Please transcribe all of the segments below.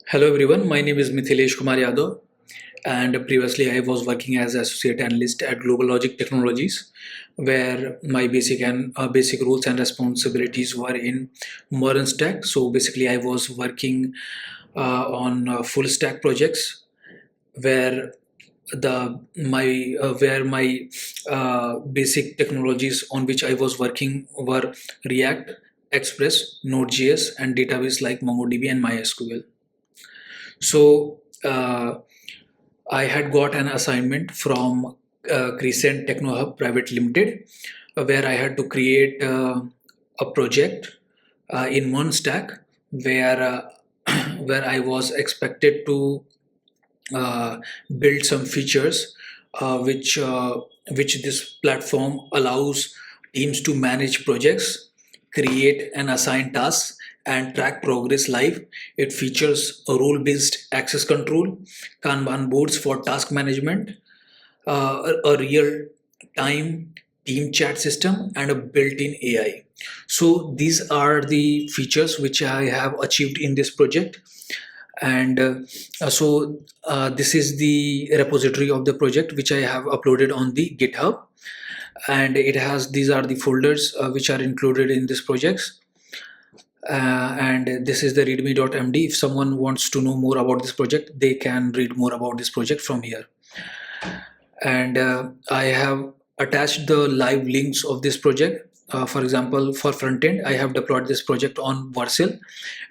Hello everyone, my name is Mithilesh Kumar Yadav, and previously I was working as associate analyst at Global Logic Technologies, where my basic roles and responsibilities were in modern stack. So basically, I was working on full stack projects where my basic technologies on which I was working were React, Express, Node.js, and database like MongoDB and MySQL. So I had got an assignment from Crescent Techno Hub Private Limited, where I had to create a project in one stack where where I was expected to uh, build some features which this platform allows teams to manage projects, create and assign tasks, and track progress live. It features a role-based access control, Kanban boards for task management, a real-time team chat system, and a built-in AI. So these are the features which I have achieved in this project. And this is the repository of the project which I have uploaded on the GitHub, and it has these are the folders which are included in this projects. And this is the readme.md. If someone wants to know more about this project, they can read more about this project from here. And I have attached the live links of this project. For example, for front end, I have deployed this project on Vercel,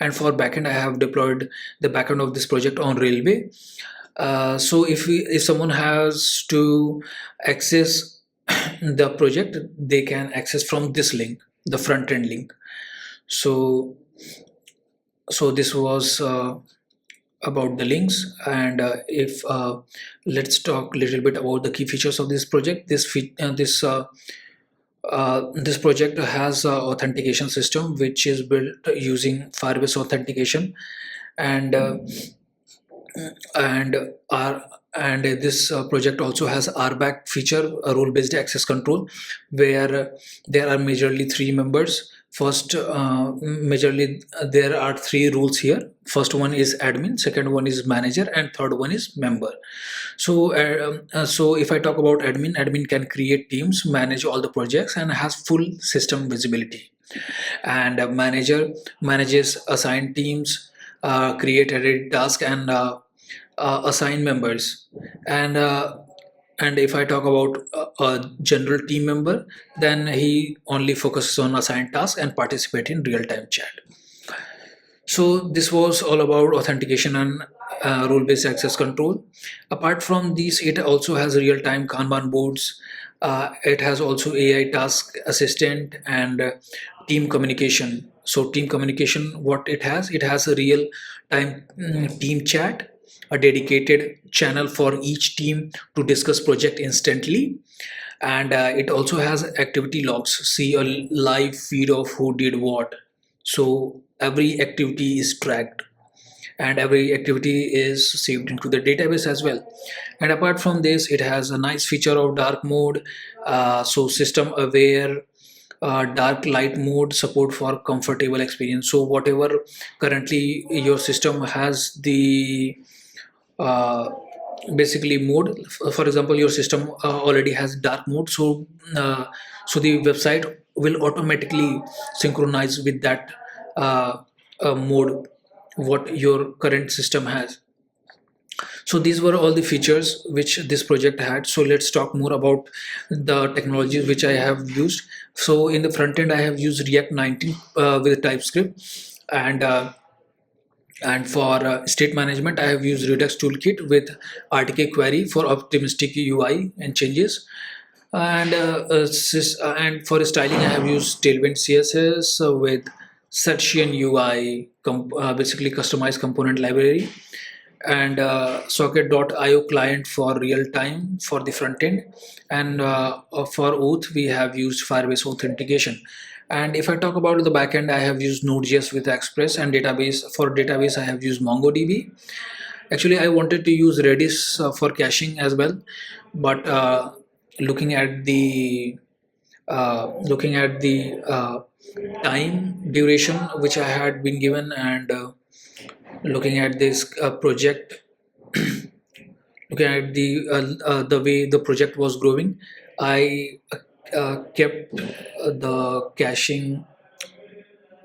and for backend, I have deployed the backend of this project on Railway. So if someone has to access the project, they can access from this link, the front end link. So this was about the links. And if let's talk a little bit about the key features of this project. This project has a authentication system which is built using Firebase authentication, and and our and this project also has RBAC feature, a role-based access control, where there are majorly three members. First, majorly there are three rules here. First one is admin, second one is manager, and third one is member. So if I talk about admin, admin can create teams, manage all the projects, and has full system visibility. And manager manages assigned teams, create edit task, and assign members. And and if I talk about a general team member, then he only focuses on assigned tasks and participate in real-time chat. So this was all about authentication and role-based access control. Apart from these, it also has real-time Kanban boards. It has also AI task assistant and team communication. So team communication, what it has a real-time team chat, a dedicated channel for each team to discuss project instantly. And it also has activity logs, see a live feed of who did what. So every activity is tracked, and every activity is saved into the database as well. And apart from this, it has a nice feature of dark mode, so system aware dark light mode support for comfortable experience. So whatever currently your system has the uh, basically mode, for example your system already has dark mode, so the website will automatically synchronize with that mode what your current system has. So these were all the features which this project had. So let's talk more about the technologies which I have used. So in the front end, I have used React 19 with TypeScript, and for state management, I have used Redux Toolkit with RTK query for optimistic UI and changes. And for styling, I have used Tailwind CSS with Section UI, basically customized component library, and socket.io client for real time for the front end. And for auth, we have used Firebase authentication. And if I talk about the backend, I have used Node.js with Express, and database I have used MongoDB. Actually, I wanted to use Redis for caching as well, but looking at the time duration which I had been given, and looking at this project, looking at the way the project was growing, I kept the caching.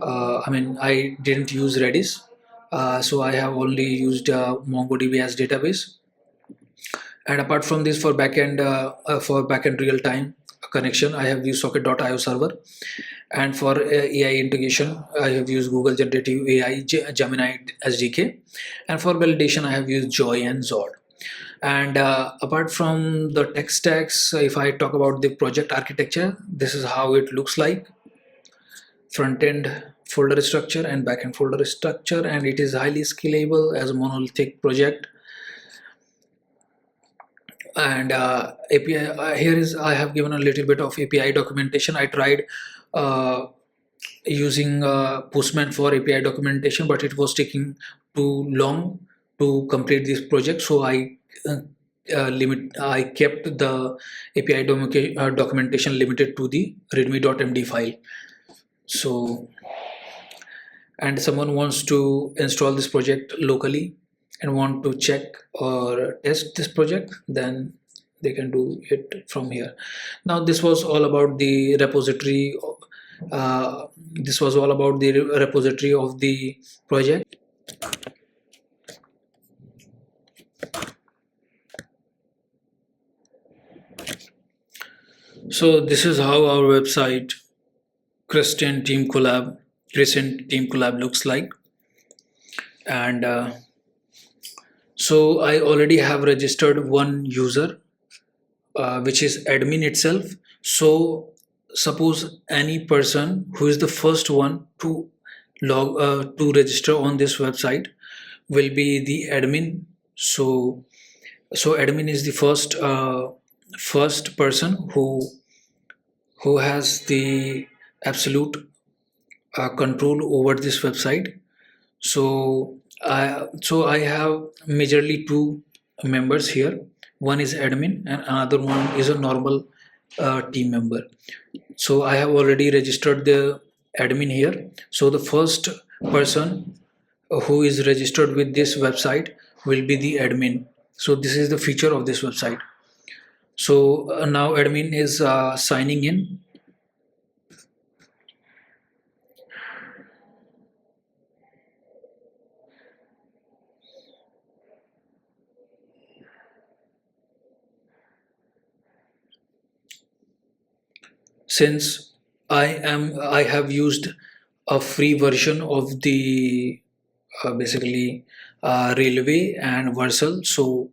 I mean, I didn't use Redis, so I have only used MongoDB as database. And apart from this, for backend real time connection, I have used Socket.io server. And for AI integration, I have used Google Generative AI Gemini SDK. And for validation, I have used Joy and Zod. And apart from the tech stacks, if I talk about the project architecture, this is how it looks like: front end folder structure and back end folder structure, and it is highly scalable as a monolithic project. And API, here is, I have given a little bit of API documentation. I tried using Postman for API documentation, but it was taking too long to complete this project. So uh, I kept the API documentation limited to the readme.md file. So, and someone wants to install this project locally and want to check or test this project, then they can do it from here. Now, this was all about the repository. This was all about the repository of the project. So this is how our website Kriscent Team Collab Kriscent Team Collab looks like. And so I already have registered one user, which is admin itself. So suppose any person who is the first one to to register on this website will be the admin. So admin is the first person who has the absolute control over this website. So I have majorly two members here. One is admin and another one is a normal team member. So I have already registered the admin here. So the first person who is registered with this website will be the admin. So this is the feature of this website. So now admin is signing in. Since I have used a free version of the basically railway and Versal, so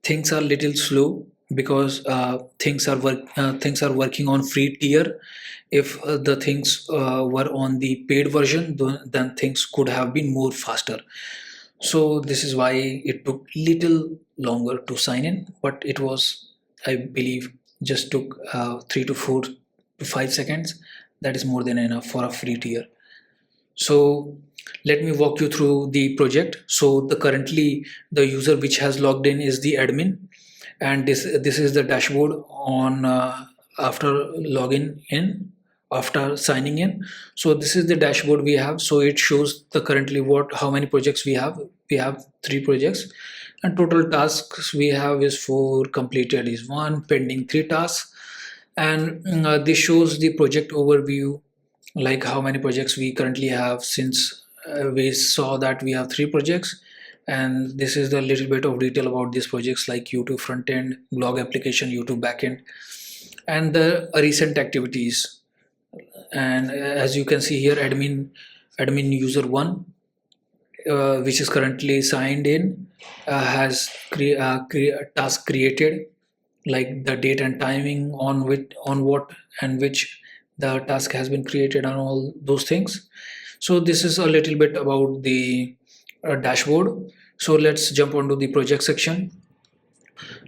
things are little slow because things are working on free tier. If the things were on the paid version, then things could have been more faster. So this is why it took little longer to sign in, but it was, I believe, just took 3 to 4 to 5 seconds. That is more than enough for a free tier. So let me walk you through the project. So currently the user which has logged in is the admin, and this is the dashboard on after login in, after signing in. So this is the dashboard we have. So it shows the currently how many projects we have. We have 3 projects, and total tasks we have is 4, completed is 1, pending 3 tasks. And this shows the project overview, like how many projects we currently have, since we saw that we have 3 projects. And this is the little bit of detail about these projects, like YouTube front end, blog application, YouTube backend, and the recent activities. And as you can see here, admin user 1, which is currently signed in, has task created, like the date and timing on what and which the task has been created, and all those things. So this is a little bit about the dashboard. So let's jump onto the project section.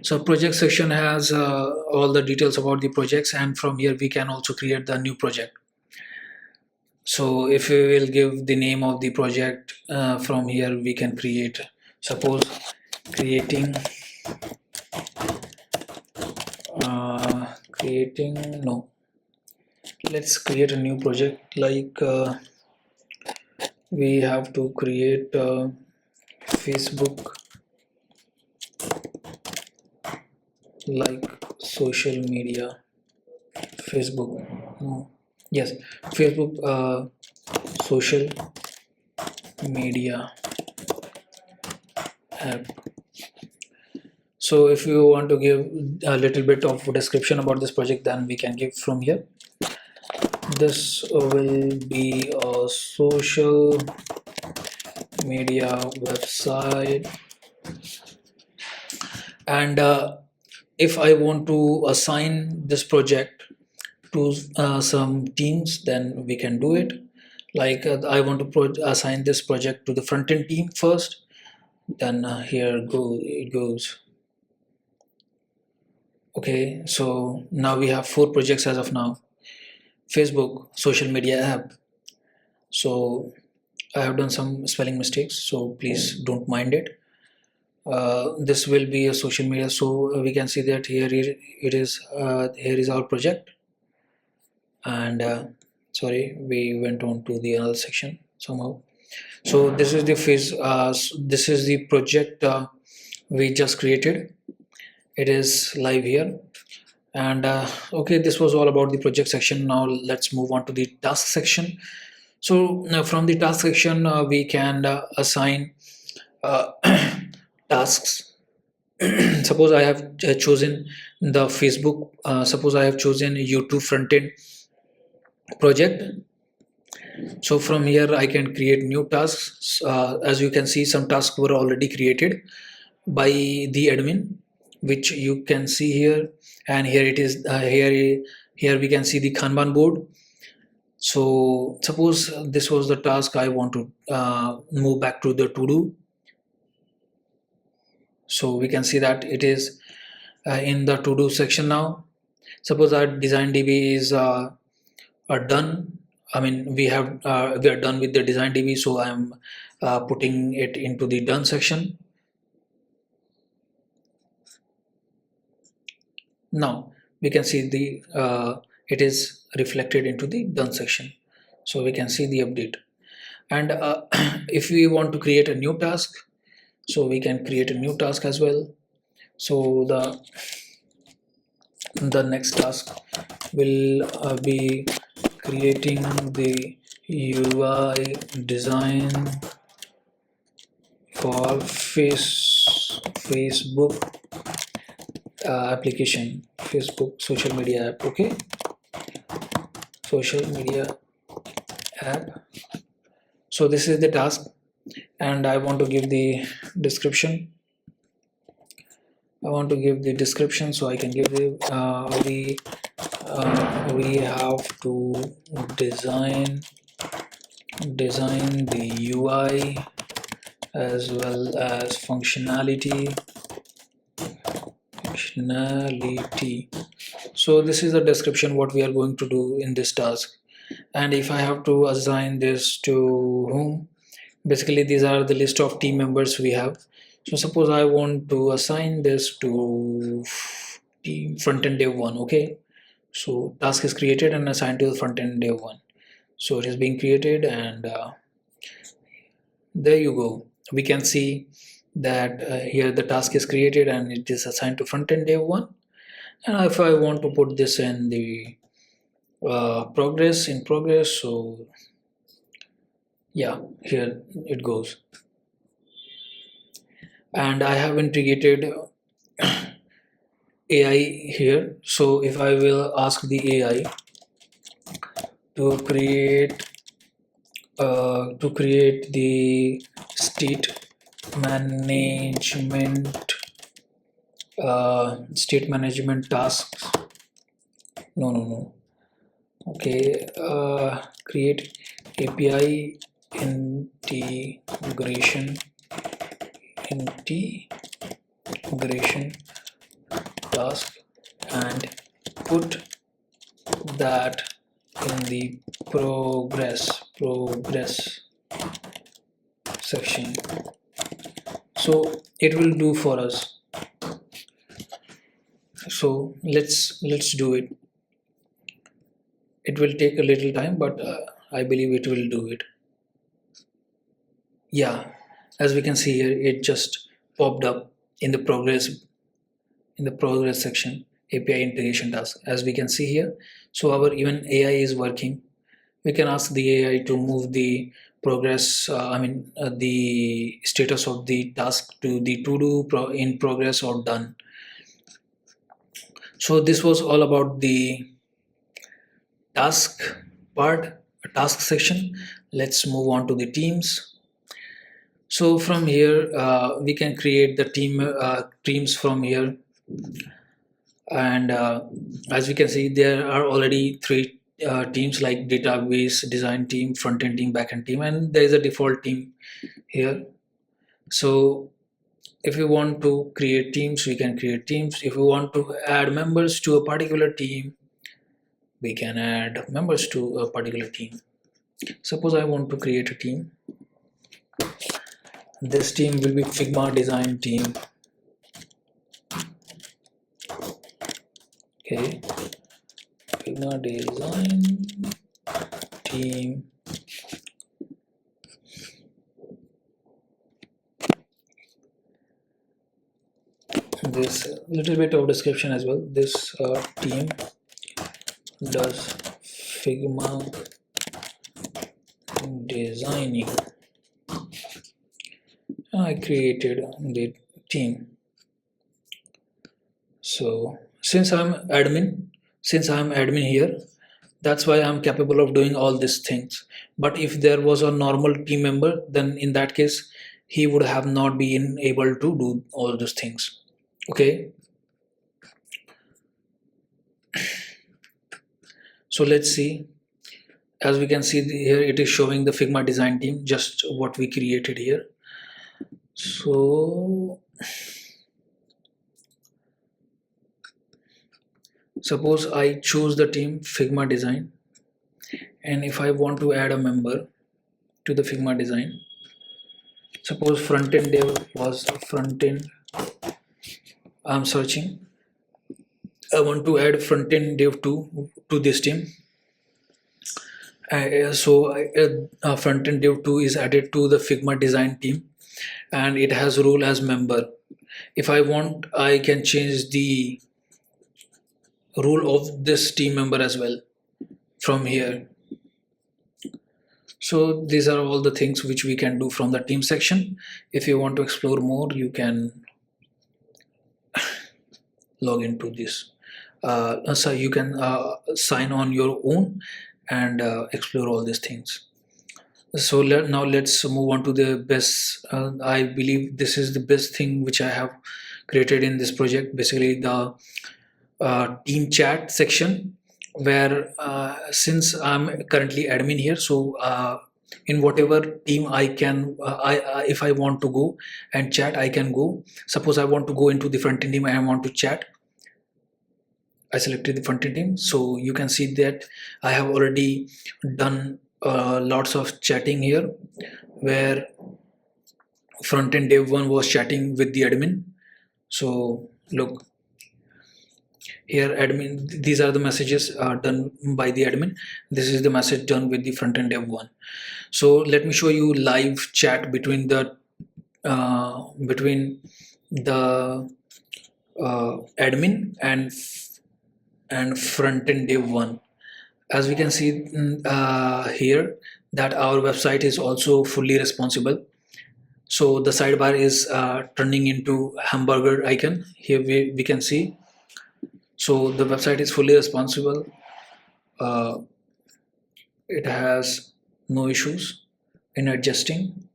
So project section has all the details about the projects, and from here we can also create the new project. So if we will give the name of the project, from here we can create, suppose, creating creating no let's create a new project. Like we have to create Facebook like social media. Facebook, no, yes, Facebook social media app. So if you want to give a little bit of description about this project, then we can give from here. This will be a social media website, and if I want to assign this project to some teams, then we can do it. Like I want to assign this project to the front end team first. Then it goes. Okay, so now we have 4 projects as of now. Facebook social media app. So I have done some spelling mistakes, so please don't mind it. This will be a social media, so we can see that it is here is our project, and sorry, we went on to the other section somehow. So this is the phase. This is the project we just created. It is live here, and okay, this was all about the project section. Now let's move on to the task section. So now from the task section, we can assign uh, tasks. Suppose I have chosen the Facebook. Suppose I have chosen YouTube front end project. So from here I can create new tasks. As you can see, some tasks were already created by the admin, which you can see here, and here it is. Here we can see the Kanban board. So suppose this was the task I want to move back to the to do. So we can see that it is in the to do section now. Suppose our design DB is are done. I mean, we are done with the design DB, so I'm putting it into the done section. Now we can see the it is reflected into the done section, so we can see the update. And if we want to create a new task, so we can create a new task as well. So the next task will be creating the UI design for Facebook application, Facebook social media app. Okay, social media app. So this is the task, and I want to give the description. I want to give the description, so I can give the we have to design the UI as well as functionality. So this is the description what we are going to do in this task. And if I have to assign this to whom, basically these are the list of team members we have. So suppose I want to assign this to team front end dev 1. Okay, so task is created and assigned to the front end dev 1. So it is being created, and there you go. We can see that here the task is created and it is assigned to front end dev 1. And if I want to put this in the progress, so yeah, here it goes. And I have integrated AI here. So if I will ask the AI to create the state management tasks. No. Okay, create API integration task and put that in the progress section. So it will do for us. So let's do it. It will take a little time, but I believe it will do it. Yeah, as we can see here, it just popped up in the progress section, API integration task, as we can see here. So our even AI is working. We can ask the AI to move the progress, the status of the task to the to do in progress or done. So this was all about the task part, task section. Let's move on to the teams. So from here, we can create the teams from here, and as we can see, there are already three teams like database design team, front end team, back end team, and there is a default team here. So if you want to create teams, we can create teams. If we want to add members to a particular team, we can add members to a particular team. Suppose I want to create a team. This team will be Figma design team. Okay, Figma design team. This little bit of description as well. This team does Figma designing. I created the team. So since I'm admin here, that's why I'm capable of doing all these things. But if there was a normal team member, then in that case, he would have not been able to do all those things. Okay. So let's see. As we can see here, it is showing the Figma design team, just what we created here. So suppose I choose the team Figma design, and if I want to add a member to the Figma design, suppose front end dev was front end. I'm searching. I want to add front end dev to this team. Front end dev 2 is added to the Figma design team, and it has role as member. If I want, I can change the role of this team member as well from here. So these are all the things which we can do from the team section. If you want to explore more, you can log into this. So you can sign on your own and explore all these things. So now let's move on to the best. I believe this is the best thing which I have created in this project. Basically, the team chat section, where since I'm currently admin here, so in whatever team I can, if I want to go and chat, I can go. Suppose I want to go into the front end team and I want to chat. I selected the front end team, so you can see that I have already done lots of chatting here, where front end dev 1 was chatting with the admin. So look here, admin, these are the messages done by the admin. This is the message done with the front end dev 1. So let me show you live chat between the admin and front end dev 1. As we can see here, that our website is also fully responsive. So the sidebar is turning into hamburger icon. Here we can see. So the website is fully responsive. It has no issues in adjusting.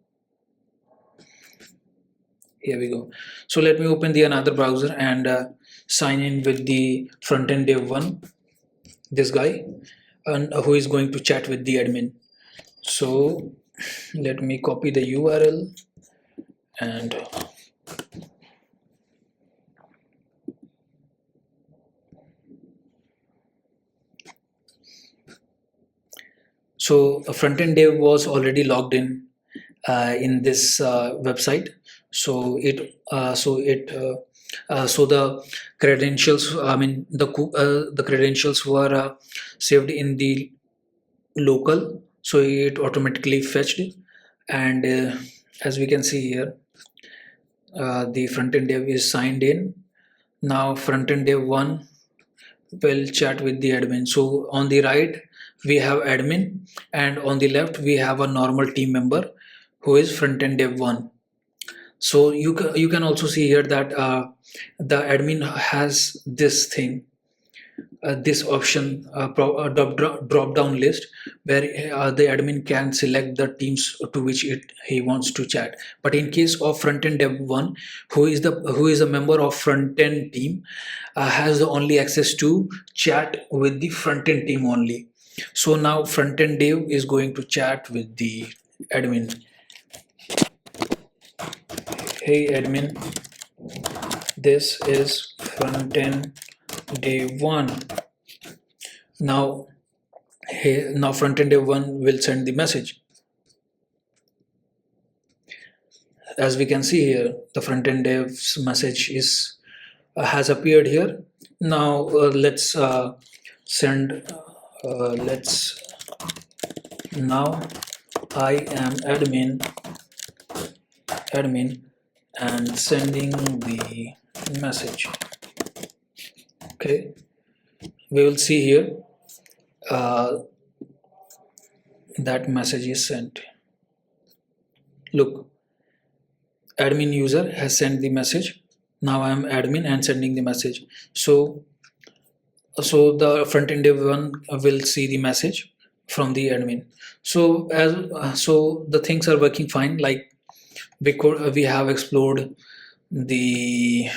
Here we go. So let me open the another browser and sign in with the front end dev 1, this guy, and who is going to chat with the admin. So let me copy the URL and so a front-end dev was already logged in this website. So it So the credentials, I mean the credentials were saved in the local, so it automatically fetched. And as we can see here, the front end dev is signed in. Now front end dev 1 will chat with the admin. So on the right we have admin, and on the left we have a normal team member who is front end dev 1. So you can also see here that the admin has this thing, this option, drop down list, where the admin can select the teams to which he wants to chat. But in case of front end dev 1, who is a member of front end team, has the only access to chat with the front end team only. So now front end dev is going to chat with the admin. Hey admin, this is front end day 1. Now, now front end dev 1 will send the message. As we can see here, the front end dev's message is has appeared here. Now let's send. Let's now I am admin and sending the message. Okay, we will see here that message is sent. Look, admin user has sent the message. Now I am admin and sending the message. So the front end dev one will see the message from the admin. So so the things are working fine. Like we have explored the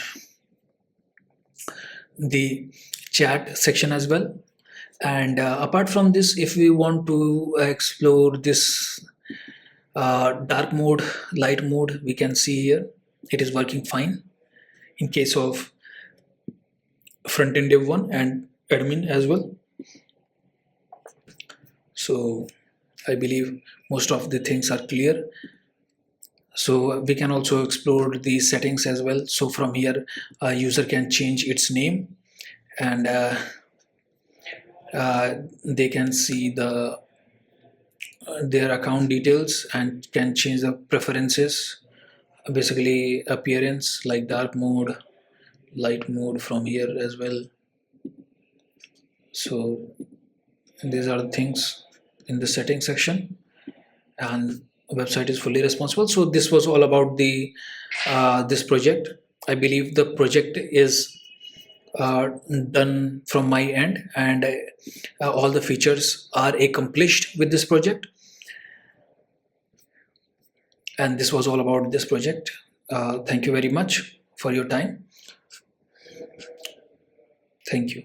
chat section as well. And apart from this, if we want to explore this dark mode, light mode, we can see here it is working fine in case of front end dev 1 and admin as well. So I believe most of the things are clear. So we can also explore the settings as well. So from here, a user can change its name, and they can see their account details and can change the preferences, basically appearance like dark mode, light mode from here as well. So these are the things in the settings section, and website is fully responsible. So this was all about the this project. I believe the project is done from my end, and all the features are accomplished with this project. And this was all about this project. Thank you very much for your time. Thank you.